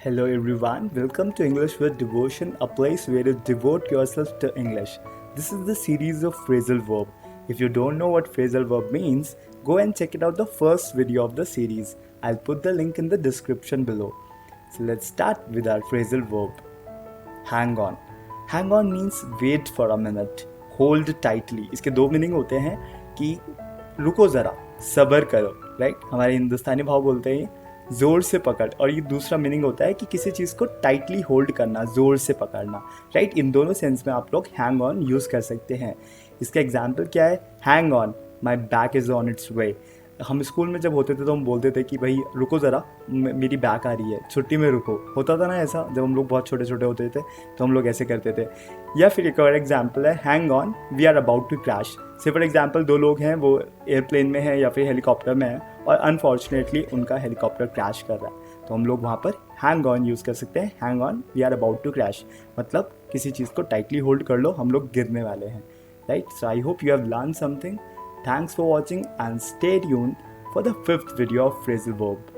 Hello everyone, welcome to English with Devotion, a place where you devote yourself to English. This is the series of phrasal verb. If you don't know what phrasal verb means, go and check it out the first video of the series. I'll put the link in the description below. So let's start with our phrasal verb. Hang on. Hang on means wait for a minute. Hold tightly. इसके दो meaning होते हैं कि रुको ज़रा, सब्र करो, right? हमारे हिंदुस्तानी भाव बोलते हैं ज़ोर से पकड़, और ये दूसरा मीनिंग होता है कि किसी चीज़ को टाइटली होल्ड करना, ज़ोर से पकड़ना, राइट? इन दोनों सेंस में आप लोग हैंग ऑन यूज़ कर सकते हैं. इसका एग्जाम्पल क्या है? Hang on, my back is on its way. हम स्कूल में जब होते थे तो हम बोलते थे कि भाई रुको ज़रा, मेरी बैक आ रही है, छुट्टी में रुको. होता था ना ऐसा, जब हम लोग बहुत छोटे छोटे होते थे तो हम लोग ऐसे करते थे. या फिर एक और एग्जाम्पल है hang on, we are about to crash. Say for example दो लोग हैं, वो एयरप्लेन में हैं या फिर हेलीकॉप्टर में हैं और अनफॉर्चुनेटली उनका हेलीकॉप्टर क्रैश कर रहा है, तो हम लोग वहाँ पर हैंग ऑन यूज़ कर सकते हैं. Hang on, we are about to crash, मतलब किसी चीज़ को टाइटली होल्ड कर लो, हम लोग गिरने वाले हैं, right? So I hope you have learn something. Thanks for watching and stay tuned for the fifth video of phrasal verb.